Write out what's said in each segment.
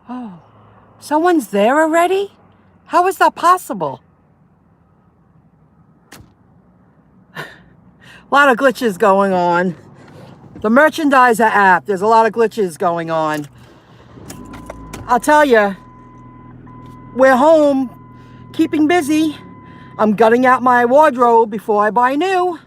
Oh, someone's there already? How is that possible? A lot of glitches going on. The merchandiser app, there's a lot of glitches going on. I'll tell you, we're home, keeping busy. I'm gutting out my wardrobe before I buy new.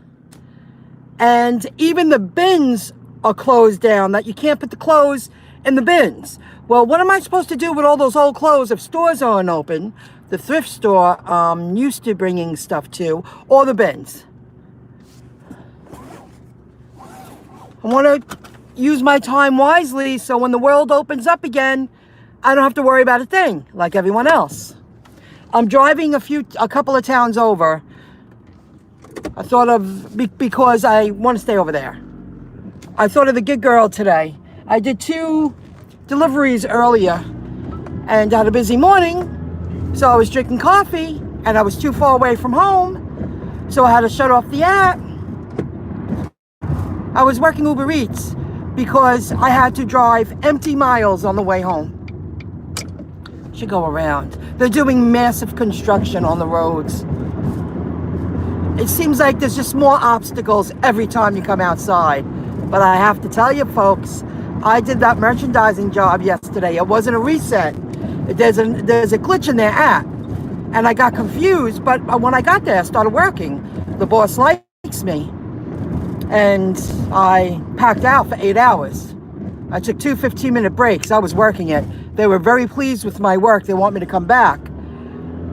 And even the bins are closed down, that you can't put the clothes in the bins. Well, what am I supposed to do with all those old clothes if stores aren't open? The thrift store used to bringing stuff to, or the bins. I want to use my time wisely so when the world opens up again, I don't have to worry about a thing like everyone else. I'm driving a couple of towns over. I thought of, because I want to stay over there. I thought of the gig girl today. I did 2 deliveries earlier and had a busy morning. So I was drinking coffee and I was too far away from home. So I had to shut off the app. I was working Uber Eats because I had to drive empty miles on the way home. Should go around. They're doing massive construction on the roads. It seems like there's just more obstacles every time you come outside. But I have to tell you folks, I did that merchandising job yesterday. It wasn't a reset. There's a glitch in their app. And I got confused, but when I got there, I started working. The boss likes me. And I packed out for 8 hours. I took 2 15-minute breaks. I was working it. They were very pleased with my work. They want me to come back.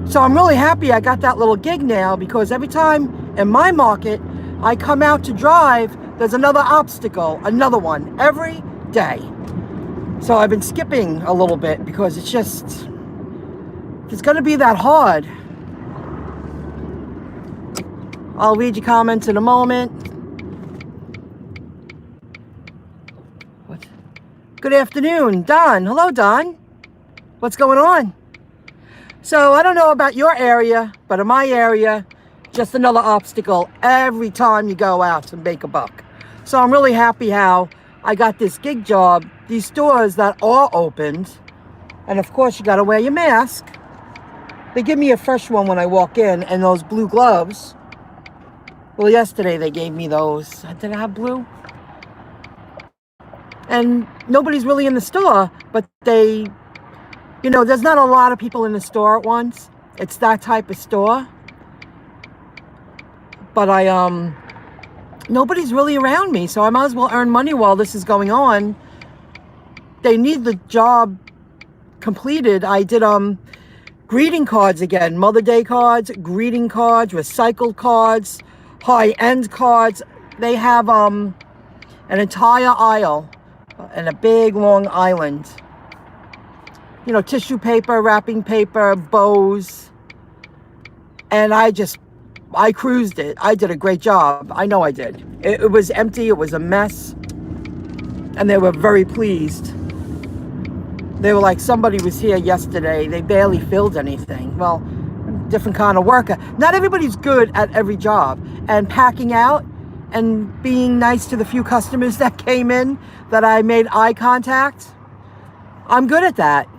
So I'm really happy I got that little gig now, because every time in my market I come out to drive, there's another obstacle, another one, every day. So I've been skipping a little bit because it's going to be that hard. I'll read your comments in a moment. Good afternoon, Don. Hello, Don. What's going on? So I don't know about your area, but in my area, just another obstacle every time you go out to make a buck. So I'm really happy how I got this gig job. These stores that are opened, and of course you got to wear your mask. They give me a fresh one when I walk in, and those blue gloves. Well, yesterday they gave me those. Did I have blue? And nobody's really in the store, but there's not a lot of people in the store at once. It's that type of store. But nobody's really around me, so I might as well earn money while this is going on. They need the job completed. I did greeting cards again, Mother Day cards, greeting cards, recycled cards, high-end cards. They have an entire aisle and a big long island. Tissue paper, wrapping paper, bows. And I cruised it. I did a great job. I know I did. It was empty. It was a mess. And they were very pleased. They were like, somebody was here yesterday. They barely filled anything. Well, different kind of worker. Not everybody's good at every job. And packing out and being nice to the few customers that came in that I made eye contact, I'm good at that.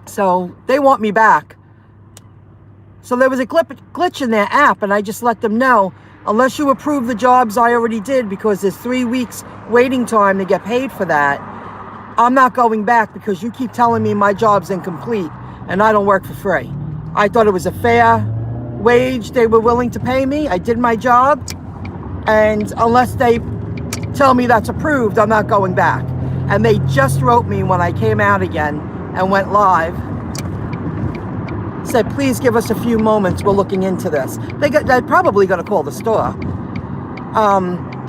So they want me back. So there was a glitch in their app, and I just let them know, unless you approve the jobs I already did, because there's 3 weeks waiting time to get paid for that, I'm not going back, because you keep telling me my job's incomplete and I don't work for free. I thought it was a fair wage they were willing to pay me. I did my job, and unless they tell me that's approved, I'm not going back. And they just wrote me when I came out again and went live, said, please give us a few moments, we're looking into this. They're probably going to call the store.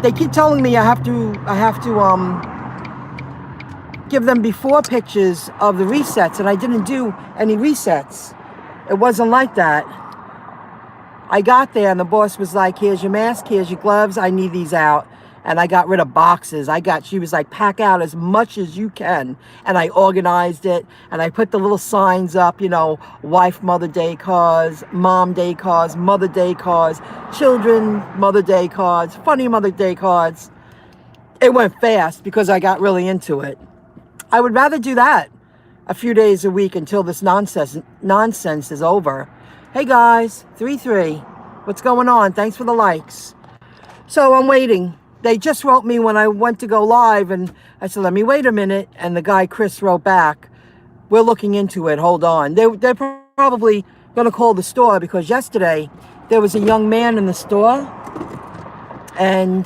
They keep telling me I have to give them before pictures of the resets, and I didn't do any resets. It wasn't like that. I got there and the boss was like, here's your mask, here's your gloves, I need these out. And I got rid of boxes. She was like, pack out as much as you can. And I organized it, and I put the little signs up, wife Mother Day cards, mom day cards, Mother Day cards, children Mother Day cards, funny Mother Day cards. It went fast because I got really into it. I would rather do that a few days a week until this nonsense is over. Hey guys, 3-3. What's going on? Thanks for the likes. So I'm waiting. They just wrote me when I went to go live, and I said, let me wait a minute. And the guy, Chris, wrote back, we're looking into it. Hold on. They're probably going to call the store, because yesterday there was a young man in the store, and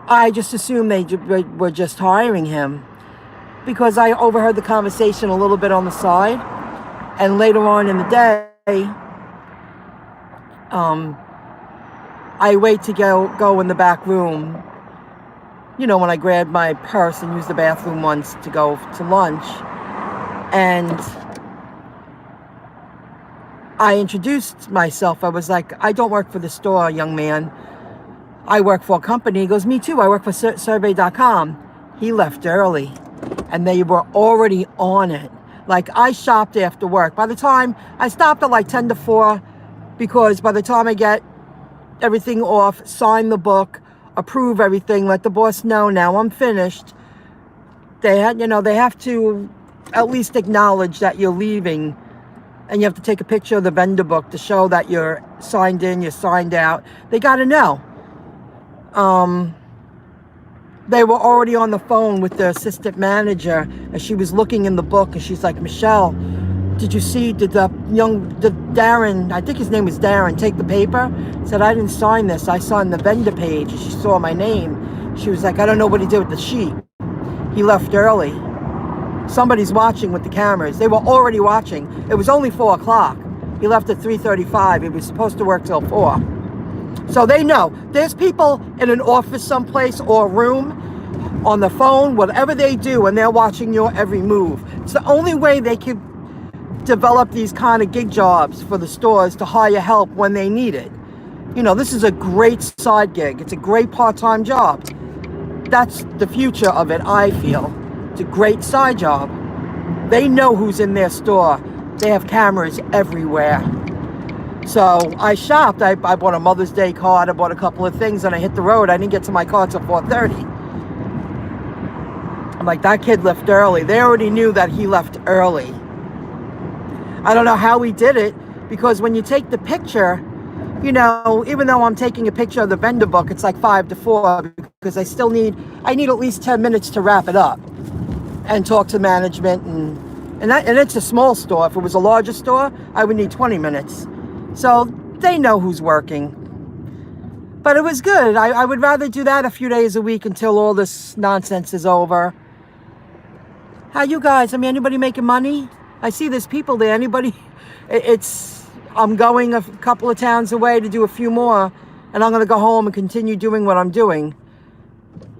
I just assumed they were just hiring him, because I overheard the conversation a little bit on the side. And later on in the day, I wait to go in the back room, you know, when I grabbed my purse and used the bathroom once to go to lunch. And I introduced myself. I was like, I don't work for the store, young man. I work for a company. He goes, me too. I work for survey.com. He left early, and they were already on it. Like, I shopped after work. By the time I stopped at like 10 to 4, because by the time I get everything off, sign the book, approve everything, let the boss know now I'm finished, they have to at least acknowledge that you're leaving, and you have to take a picture of the vendor book to show that you're signed in, you're signed out. They got to know. They were already on the phone with the assistant manager, and she was looking in the book, and she's like, Michelle, did Darren, I think his name was Darren, take the paper? Said, I didn't sign this. I signed the vendor page. And she saw my name. She was like, I don't know what he did with the sheet. He left early. Somebody's watching with the cameras. They were already watching. It was only 4 o'clock. He left at 3:35. He was supposed to work till 4. So they know. There's people in an office someplace or a room, on the phone, whatever they do, and they're watching your every move. It's the only way they can develop these kind of gig jobs for the stores, to hire help when they need it. You know, this is a great side gig. It's a great part-time job. That's the future of it, I feel. It's a great side job. They know who's in their store. They have cameras everywhere. So I shopped. I bought a Mother's Day card. I bought a couple of things, and I hit the road. I didn't get to my car till 4:30. I'm like, that kid left early. They already knew that he left early. I don't know how he did it, because when you take the picture, you know, even though I'm taking a picture of the vendor book, it's like 5 to 4, because I need at least 10 minutes to wrap it up and talk to management, and it's a small store. If it was a larger store, I would need 20 minutes. So they know who's working. But it was good. I would rather do that a few days a week until all this nonsense is over. How you guys? I mean, anybody making money? I see there's people there. Anybody? I'm going a couple of towns away to do a few more, and I'm going to go home and continue doing what I'm doing.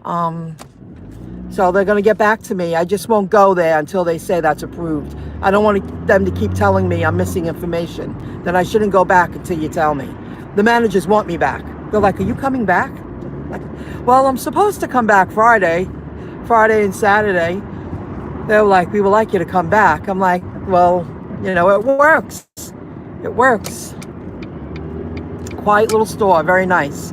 So they're going to get back to me. I just won't go there until they say that's approved. I don't want them to keep telling me I'm missing information, that I shouldn't go back until you tell me. The managers want me back. They're like, are you coming back? Well, I'm supposed to come back Friday and Saturday. They're like, we would like you to come back. I'm like, well, you know, it works. It works. Quiet little store, very nice.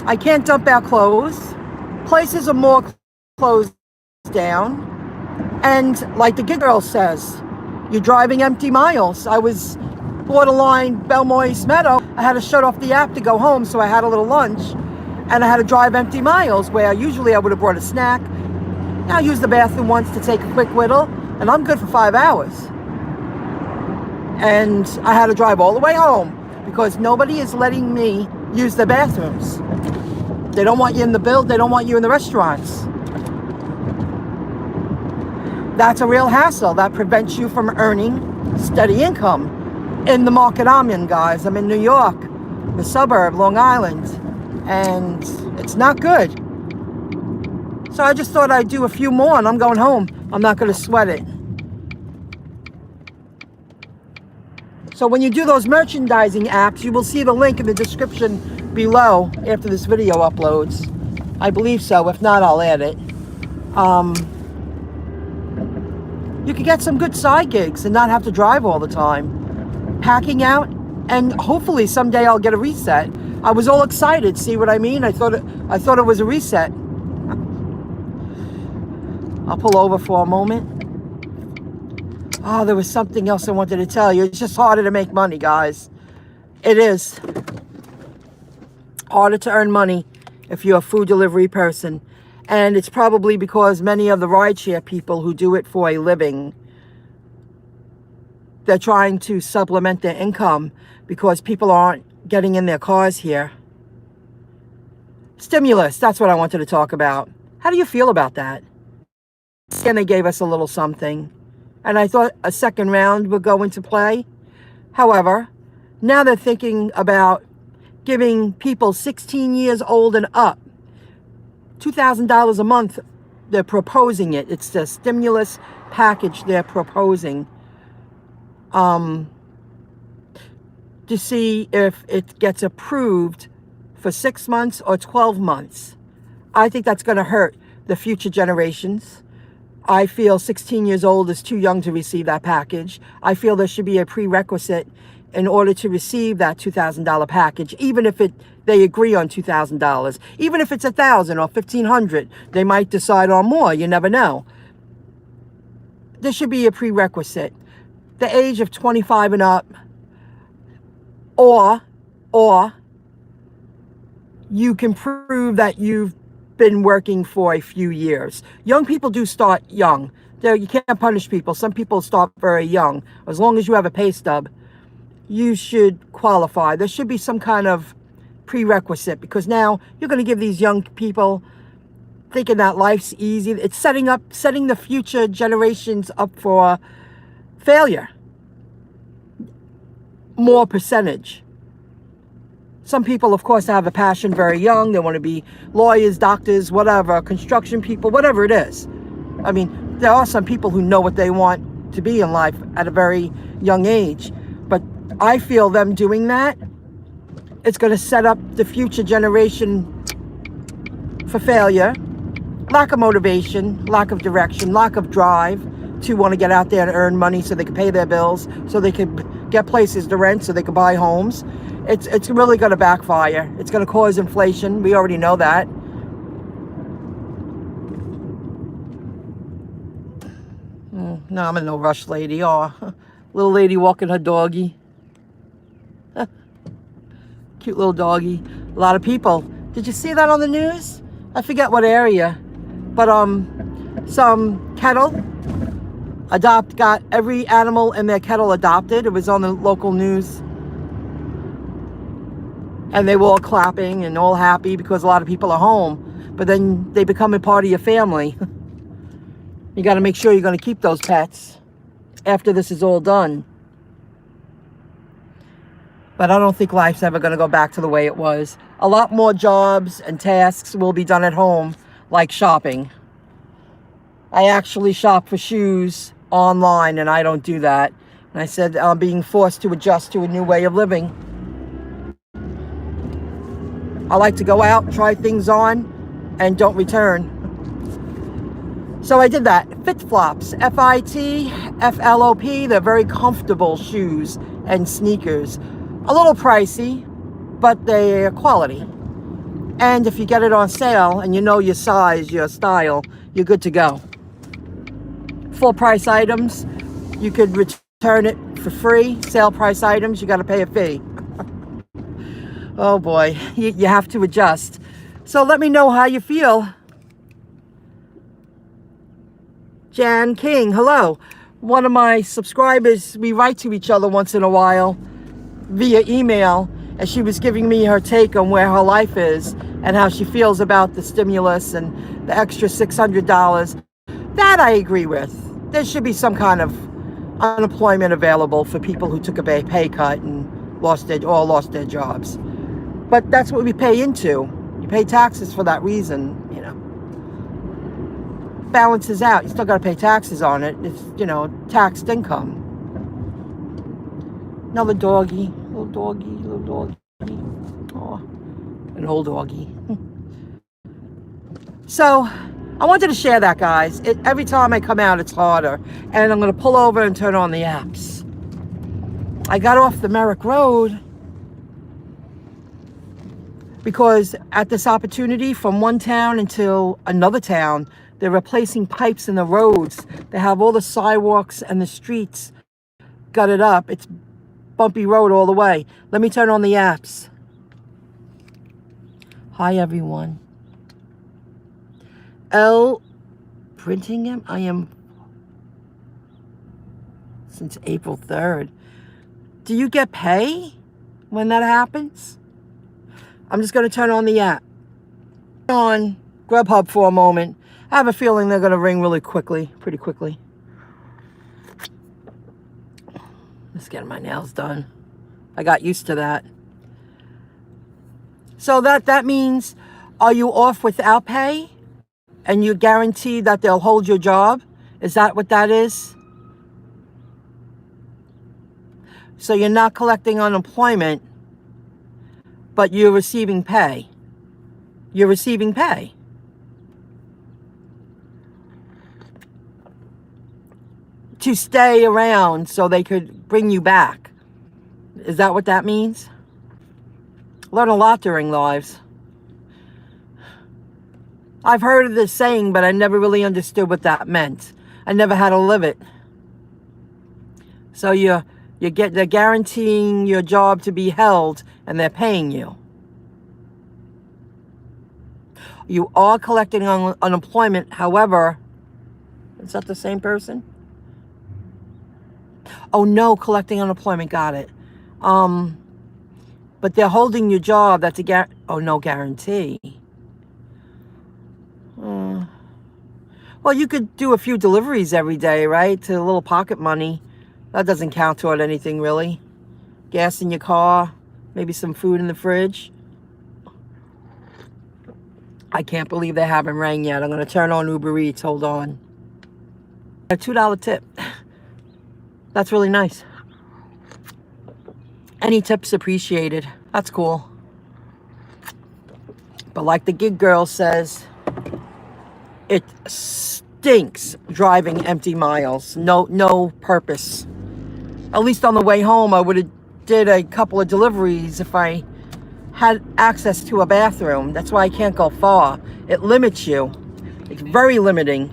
I can't dump out clothes. Places are more closed down. And like the gig girl says, you're driving empty miles. I was borderline Belmoise Meadow. I had to shut off the app to go home, so I had a little lunch. And I had to drive empty miles, where usually I would have brought a snack. Now I use the bathroom once to take a quick whittle, and I'm good for 5 hours. And I had to drive all the way home, because nobody is letting me use the bathrooms. They don't want you in the build. They don't want you in the restaurants. That's a real hassle. That prevents you from earning steady income. In the market I'm in, guys. I'm in New York, the suburb, Long Island, and it's not good. So I just thought I'd do a few more, and I'm going home. I'm not going to sweat it. So when you do those merchandising apps, you will see the link in the description below after this video uploads. I believe so. If not, I'll add it. You can get some good side gigs and not have to drive all the time. Packing out, and hopefully someday I'll get a reset. I was all excited. See what I mean? I thought it was a reset. I'll pull over for a moment. Oh, there was something else I wanted to tell you. It's just harder to make money, guys. It is harder to earn money if you're a food delivery person. And it's probably because many of the rideshare people who do it for a living, they're trying to supplement their income because people aren't getting in their cars here. Stimulus, that's what I wanted to talk about. How do you feel about that? And they gave us a little something. And I thought a second round would go into play. However, now they're thinking about giving people 16 years old and up $2,000 a month. They're proposing it. It's the stimulus package they're proposing to see if it gets approved for 6 months or 12 months. I think that's going to hurt the future generations. I feel 16 years old is too young to receive that package. I feel there should be a prerequisite in order to receive that $2,000 package, even if they agree on $2,000. Even if it's $1,000 or $1,500, they might decide on more. You never know. There should be a prerequisite. The age of 25 and up, or you can prove that you've been working for a few years. Young people do start young. You can't punish people. Some people start very young. As long as you have a pay stub, you should qualify. There should be some kind of prerequisite, because now you're going to give these young people thinking that life's easy. It's setting the future generations up for failure. More percentage. Some people, of course, have a passion very young. They want to be lawyers, doctors, whatever, construction people, whatever it is. I mean, there are some people who know what they want to be in life at a very young age. But I feel them doing that, it's going to set up the future generation for failure. Lack of motivation, lack of direction, lack of drive to want to get out there and earn money so they can pay their bills, so they can get places to rent, so they can buy homes. It's really going to backfire. It's going to cause inflation. We already know that. No, I'm in no rush, lady. Oh, little lady walking her doggy. Cute little doggy. A lot of people. Did you see that on the news? I forget what area. But some kettle got every animal in their kettle adopted. It was on the local news. And they were all clapping and all happy because a lot of people are home. But then they become a part of your family. You got to make sure you're going to keep those pets after this is all done. But I don't think life's ever going to go back to the way it was. A lot more jobs and tasks will be done at home, like shopping. I actually shop for shoes online, and I don't do that. And I said I'm being forced to adjust to a new way of living. I like to go out, try things on, and don't return. So I did that. Fit-flops, F-I-T-F-L-O-P. They're very comfortable shoes and sneakers. A little pricey, but they're quality. And if you get it on sale and you know your size, your style, you're good to go. Full price items, you could return it for free. Sale price items, you got to pay a fee. Oh boy, you have to adjust. So let me know how you feel. Jan King, hello. One of my subscribers, we write to each other once in a while via email, and she was giving me her take on where her life is and how she feels about the stimulus and the extra $600. That I agree with. There should be some kind of unemployment available for people who took a pay cut and lost their jobs. But that's what we pay into. You pay taxes for that reason, you know. Balances out. You still got to pay taxes on it. It's, you know, taxed income. Another doggy. Little doggy, little doggy. Oh, an old doggy. So, I wanted to share that, guys. Every time I come out, it's harder. And I'm going to pull over and turn on the apps. I got off the Merrick Road because at this opportunity from one town until another town, They're replacing pipes in the roads. They have all the sidewalks and the streets gutted up. It's bumpy road all the way. Let me turn on the apps. Hi, everyone. L printing him. I am since April 3rd. Do you get pay when that happens? I'm just going to turn on the app. On Grubhub for a moment. I have a feeling they're going to ring really quickly, pretty quickly. Just getting my nails done. I got used to that. So that means, are you off without pay? And you guarantee that they'll hold your job? Is that what that is? So you're not collecting unemployment, but you're receiving pay. You're receiving pay. To stay around so they could bring you back. Is that what that means? Learn a lot during lives. I've heard of this saying, but I never really understood what that meant. I never had to live it. So they're guaranteeing your job to be held, and they're paying you. You are collecting unemployment. However, is that the same person? Oh no, collecting unemployment. Got it. But they're holding your job. That's a no guarantee. Well, you could do a few deliveries every day, right? To a little pocket money. That doesn't count toward anything, really. Gas in your car, maybe some food in the fridge. I can't believe they haven't rang yet. I'm going to turn on Uber Eats. Hold on. A $2 tip. That's really nice. Any tips appreciated. That's cool. But like the gig girl says, it stinks driving empty miles. No purpose. At least on the way home, I would have did a couple of deliveries if I had access to a bathroom. That's why I can't go far. It limits you. It's very limiting.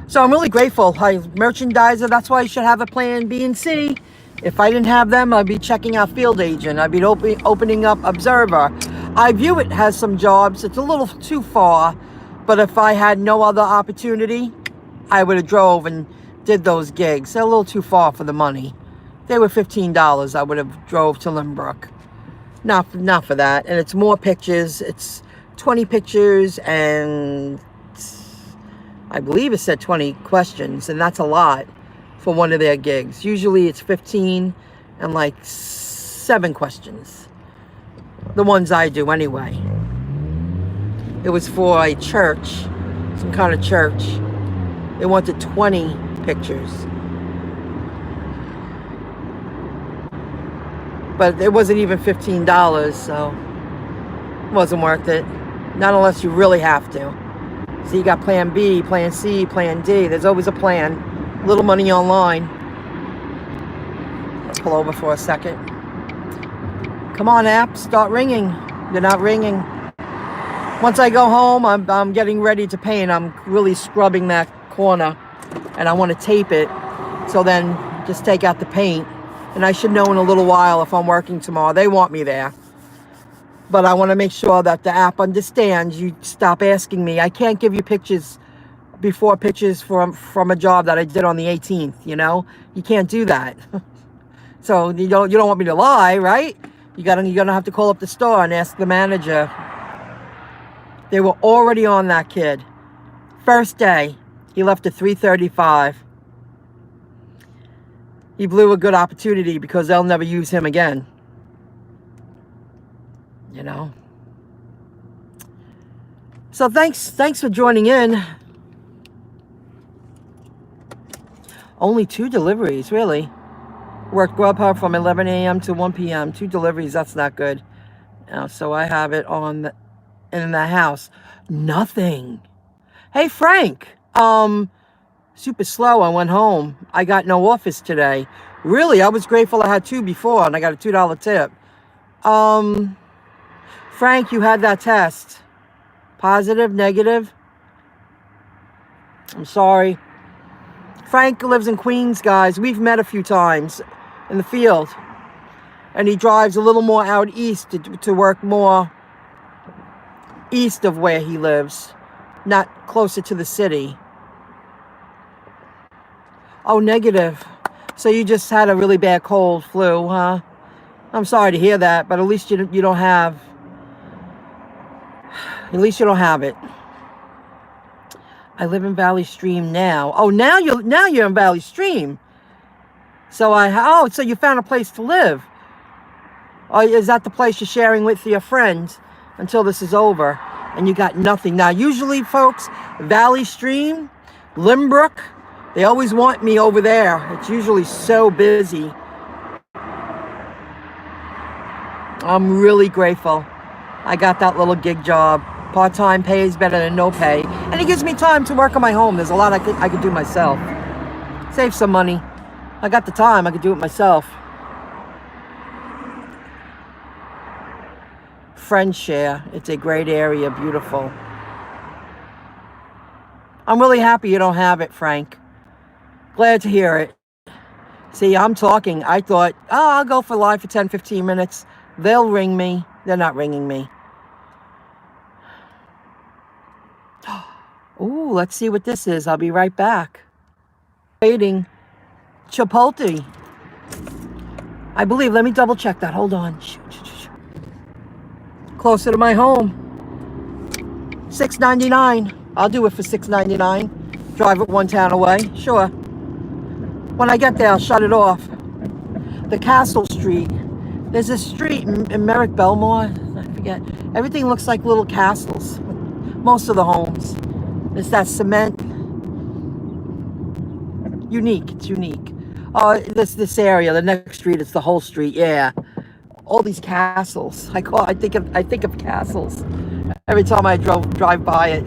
So I'm really grateful. Merchandiser, that's why you should have a plan B and C. If I didn't have them, I'd be checking out Field Agent. I'd be opening up Observer. I view it has some jobs. It's a little too far, but if I had no other opportunity, I would have drove and did those gigs. They're a little too far for the money. They were $15. I would have drove to Limbrook. Not for that. And it's more pictures. It's 20 pictures and I believe it said 20 questions, and that's a lot for one of their gigs. Usually it's 15 and like 7 questions. The ones I do anyway. It was for a church, some kind of church. They wanted 20 pictures. But it wasn't even $15, so it wasn't worth it. Not unless you really have to. So you got plan B, plan C, plan D. There's always a plan. Little money online. Let's pull over for a second. Come on, app, start ringing. They're not ringing. Once I go home, I'm getting ready to paint. I'm really scrubbing that corner, and I want to tape it. So then just take out the paint. And I should know in a little while if I'm working tomorrow. They want me there. But I want to make sure that the app understands. You stop asking me. I can't give you pictures before pictures from a job that I did on the 18th, you know? You can't do that. So you don't want me to lie, right? You're gonna have to call up the store and ask the manager. They were already on that kid. First day, he left at 3:35. He blew a good opportunity because they'll never use him again. You know. So thanks for joining in. Only 2 deliveries, really. Worked Grubhub from 11 a.m. to 1 p.m. 2 deliveries, that's not good. So I have it in the house. Nothing. Hey, Frank. Super slow. I went home. I got no office today. Really, I was grateful I had 2 before, and I got a $2 tip. Frank, you had that test. Positive, negative? I'm sorry. Frank lives in Queens, guys. We've met a few times in the field. And he drives a little more out east to work more east of where he lives, not closer to the city. Oh, negative. So you just had a really bad cold, flu, huh? I'm sorry to hear that, but at least you don't have. At least you don't have it. I live in Valley Stream now. Oh, now you're in Valley Stream. So so you found a place to live. Or is that the place you're sharing with your friends until this is over and you got nothing? Now, usually, folks, Valley Stream, Limbrook, they always want me over there. It's usually so busy. I'm really grateful I got that little gig job. Part-time pay is better than no pay. And it gives me time to work on my home. There's a lot I could do myself. Save some money. I got the time. I could do it myself. Friendshare. It's a great area. Beautiful. I'm really happy you don't have it, Frank. Glad to hear it. See, I'm talking. I thought, I'll go for live for 10, 15 minutes. They'll ring me. They're not ringing me. Ooh, let's see what this is. I'll be right back. Waiting. Chipotle. I believe. Let me double check that. Hold on. Closer to my home. $6.99. I'll do it for $6.99. Drive it one town away. Sure. When I get there, I'll shut it off. The Castle Street. There's a street in Merrick Belmore. I forget. Everything looks like little castles. Most of the homes. It's that cement. Unique. It's unique. Oh, this area, the next street, it's the whole street. Yeah. All these castles. I think of castles every time I drive by it.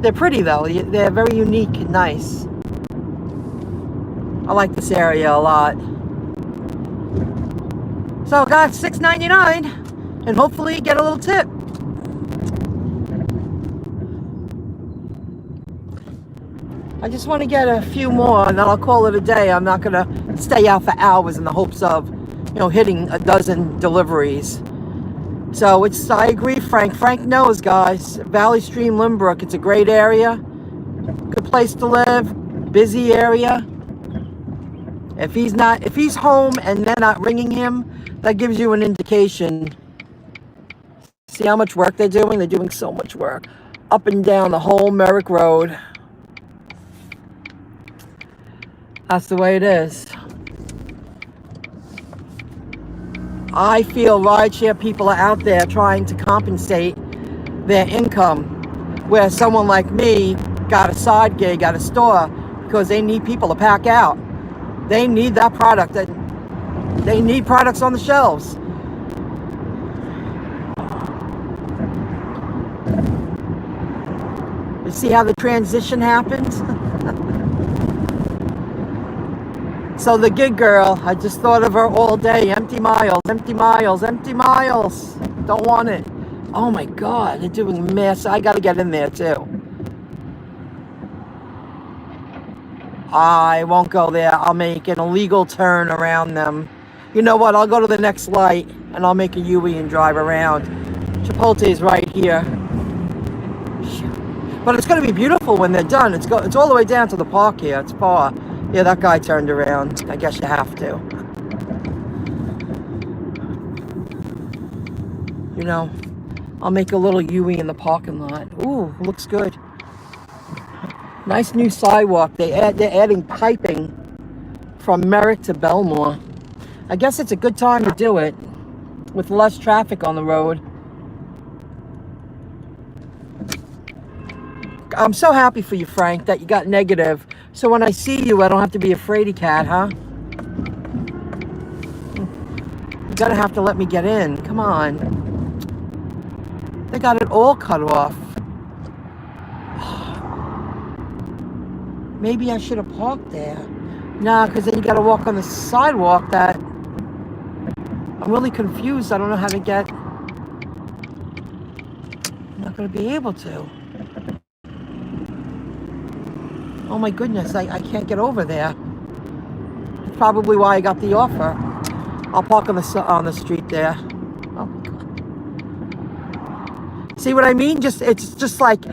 They're pretty though. They're very unique and nice. I like this area a lot. So got $6.99 and hopefully get a little tip. I just want to get a few more and then I'll call it a day. I'm not going to stay out for hours in the hopes of, hitting a dozen deliveries. So I agree, Frank. Frank knows, guys. Valley Stream, Limbrook. It's a great area. Good place to live. Busy area. If he's home and they're not ringing him, that gives you an indication. See how much work they're doing? They're doing so much work. Up and down the whole Merrick Road. That's the way it is. I feel rideshare people are out there trying to compensate their income, where someone like me got a side gig at a store because they need people to pack out. They need that product. They need products on the shelves. You see how the transition happens? So the gig girl, I just thought of her all day. Empty miles, empty miles, empty miles. Don't want it. Oh my God, they're doing mess. I got to get in there too. I won't go there. I'll make an illegal turn around them. You know what? I'll go to the next light and I'll make a U-turn and drive around. Chipotle is right here. But it's going to be beautiful when they're done. It's all the way down to the park here. It's far. Yeah, that guy turned around. I guess you have to. I'll make a little U-turn in the parking lot. Ooh, looks good. Nice new sidewalk. They're adding piping from Merrick to Belmore. I guess it's a good time to do it with less traffic on the road. I'm so happy for you, Frank, that you got negative. So when I see you, I don't have to be a fraidy cat, huh? You're gonna have to let me get in. Come on. They got it all cut off. Maybe I should have parked there. Nah, because then you gotta walk on the sidewalk that... I'm really confused. I don't know how to get... not going to be able to. Oh my goodness, I can't get over there. That's probably why I got the offer. I'll park on the street there. Oh my God. See what I mean? It's just like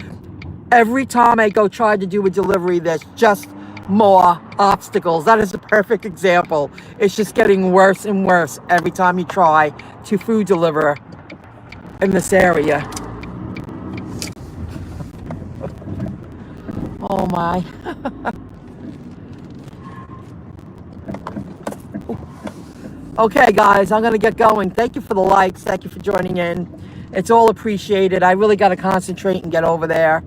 every time I go try to do a delivery, there's just more obstacles. That is the perfect example. It's just getting worse and worse every time you try to food deliver in this area. Oh my. Okay, guys, I'm going to get going. Thank you for the likes. Thank you for joining in. It's all appreciated. I really got to concentrate and get over there.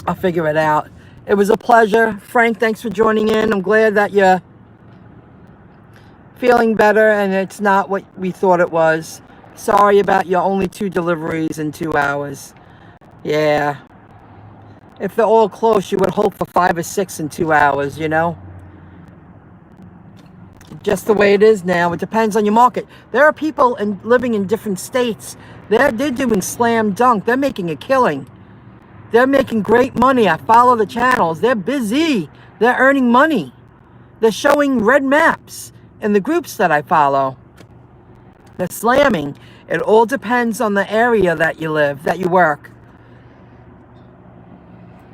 I'll figure it out. It was a pleasure. Frank, thanks for joining in. I'm glad that you're feeling better and it's not what we thought it was. Sorry about your only 2 deliveries in 2 hours. Yeah. If they're all close, you would hope for 5 or 6 in 2 hours, you know? Just the way it is now. It depends on your market. There are people living in different states. They're doing slam dunk. They're making a killing. They're making great money. I follow the channels. They're busy. They're earning money. They're showing red maps in the groups that I follow. They're slamming. It all depends on the area that you live, that you work.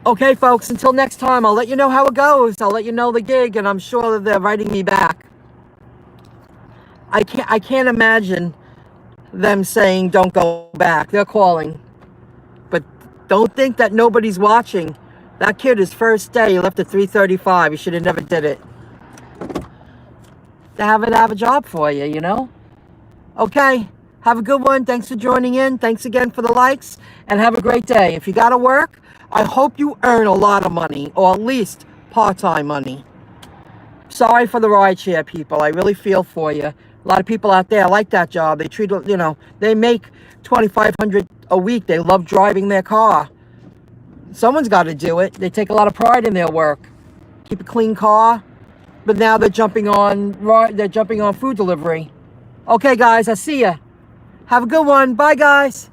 Okay, folks, until next time, I'll let you know how it goes. I'll let you know the gig, and I'm sure that they're writing me back. I can't imagine them saying don't go back. They're calling. But don't think that nobody's watching. That kid, his first day, he left at 3:35. He should have never did it. They have a job for you, you know? Okay, have a good one. Thanks for joining in. Thanks again for the likes, and have a great day. If you got to work, I hope you earn a lot of money, or at least part-time money. Sorry for the rideshare people. I really feel for you. A lot of people out there like that job. They treat, you know, they make $2,500 a week. They love driving their car. Someone's got to do it. They take a lot of pride in their work. Keep a clean car. But now they're jumping on food delivery. Okay, guys, I see ya. Have a good one. Bye, guys.